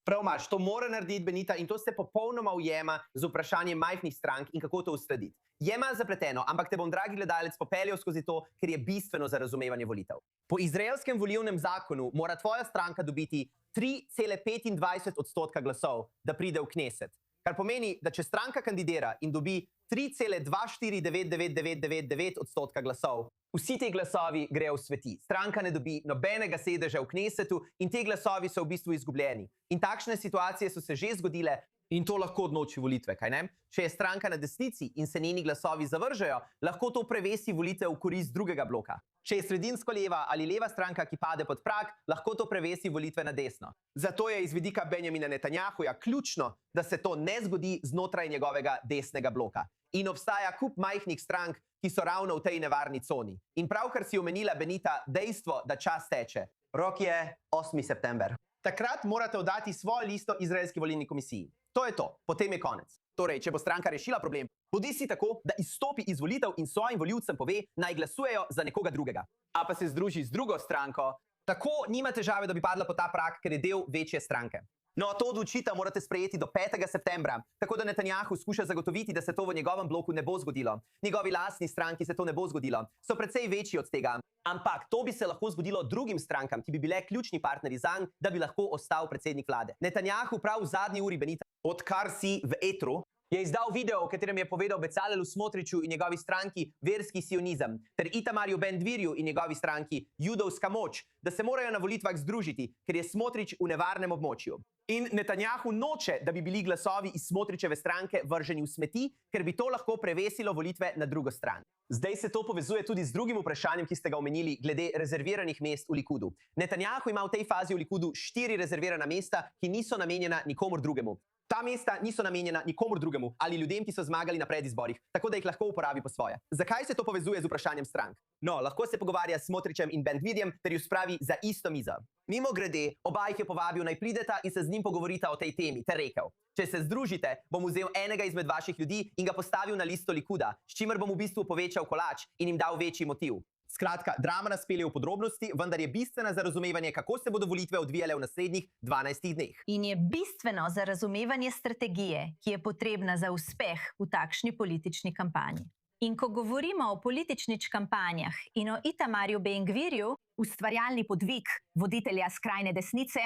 Prav imaš, to mora narediti Benita in to se popolnoma ujema z vprašanjem majhnih strank in kako to uskladiti. Je malo zapleteno, ampak te bom, dragi gledalec, popeljal skozi to, ker je bistveno za razumevanje volitev. Po izraelskem volilnem zakonu mora tvoja stranka dobiti 3,25% glasov, da pride v Kneset. Kar pomeni, da če stranka kandidira in dobi 3,249999% glasov, vsi ti glasovi grejo v sveti. Stranka ne dobi nobenega sedeža v Knesetu in te glasovi so v bistvu izgubljeni. In takšne situacije so se že zgodile in to lahko odloči volitve, kaj ne? Če je stranka na desnici in se njeni glasovi zavržejo, lahko to prevesi volitev v korist drugega bloka. Če je sredinsko leva ali leva stranka, ki pade pod prag, lahko to prevesi volitve na desno. Zato je iz vidika Benjamina Netanjahuja ključno, da se to ne zgodi znotraj njegovega desnega bloka. In obstaja kup majhnih strank, ki so ravno v tej nevarni coni. In pravkar si omenila, Benita, dejstvo, da čas teče. Rok je 8. september. Takrat morate oddati svojo listo Izraelski volilni komisiji. To je to, potem je konec. Torej, če bo stranka rešila problem, bodi si tako, da izstopi iz volitev in svojim volivcem pove, naj glasujejo za nekoga drugega. A pa se združi z drugo stranko, tako nima težave, da bi padla pod ta prag, ker je del večje stranke. No, to odločitev morate sprejeti do 5. septembra, tako da Netanjahu skuša zagotoviti, da se to v njegovem bloku ne bo zgodilo. Njegovi lastni stranki se to ne bo zgodilo. So precej večji od tega. Ampak to bi se lahko zgodilo drugim strankam, ki bi bile ključni partnerji zanj, da bi lahko ostal predsednik vlade. Netanjahu prav v zadnji uri, Benita, odkar si v etru, je izdal video, v katerem je povedal Becalelu Smotriču in njegovi stranki verski sionizem, ter Itamarju Ben-Gvirju in njegovi stranki judovska moč, da se morajo na volitvah združiti, ker je Smotrič v nevarnem območju. In Netanjahu noče, da bi bili glasovi iz Smotričeve stranke vrženi v smeti, ker bi to lahko prevesilo volitve na drugo stran. Zdaj se to povezuje tudi z drugim vprašanjem, ki ste ga omenili, glede rezerviranih mest v Likudu. Netanjahu ima v tej fazi v Likudu 4 rezervirana mesta, ki niso namenjena nikomur drugemu. Ta mesta niso namenjena nikomur drugemu ali ljudem, ki so zmagali na predizborih, tako da jih lahko uporabi po svoje. Zakaj se to povezuje z vprašanjem strank? No, lahko se pogovarja s Smotričem in Ben-Gvirjem ter ju spravi za isto mizo. Mimogrede, oba jih je povabil, naj prideta in se z njim pogovorita o tej temi, ter rekel: če se združite, bom vzel enega izmed vaših ljudi in ga postavil na listo Likuda, s čimer bom v bistvu povečal kolač in jim dal večji motiv. Skratka, drama nas pelje v podrobnosti, vendar je bistvena za razumevanje, kako se bodo volitve odvijale v naslednjih 12 dneh. In je bistveno za razumevanje strategije, ki je potrebna za uspeh v takšni politični kampanji. In ko govorimo o političnih kampanjah in o Itamarju Ben-Gvirju, ustvarjalni podvig voditelja skrajne desnice,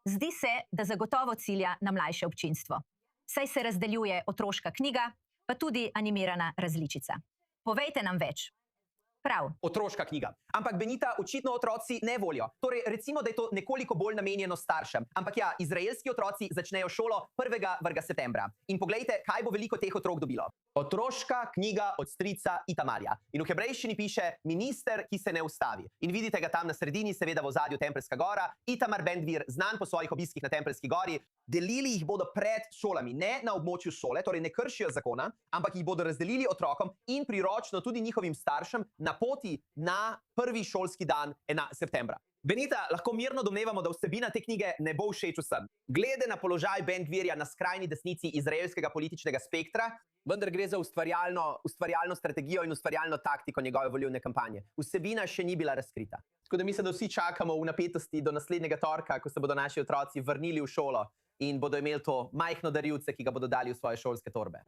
zdi se, da zagotovo cilja na mlajše občinstvo. Saj se razdeljuje otroška knjiga, pa tudi animirana različica. Povejte nam več. Prav. Otroška knjiga. Ampak Benita, očitno otroci ne volijo. Torej, recimo, da je to nekoliko bolj namenjeno staršem. Ampak ja, izraelski otroci začnejo šolo 1. septembra. In poglejte, kaj bo veliko teh otrok dobilo. Otroška knjiga od strica Itamarja. In v hebrejščini piše minister, ki se ne ustavi. In vidite ga tam na sredini, seveda v ozadju Tempeljska gora. Itamar Ben-Gvir, znan po svojih obiskih na Tempeljski gori. Delili jih bodo pred šolami, ne na območju šole, torej ne kršijo zakona, ampak jih bodo razdelili otrokom in priročno tudi njihovim staršem na poti na prvi šolski dan 1. septembra. Benita, lahko mirno domnevamo, da vsebina te knjige ne bo všeč vsem. Glede na položaj Ben-Gvirja na skrajni desnici izraelskega političnega spektra, vendar gre za ustvarjalno strategijo in ustvarjalno taktiko njegove volilne kampanje. Vsebina še ni bila razkrita. Tako da mislim, da vsi čakamo v napetosti do naslednjega torka, ko se bodo naši otroci vrnili v šolo in bodo imeli to majhno darivce, ki ga bodo dali v svoje šolske torbe.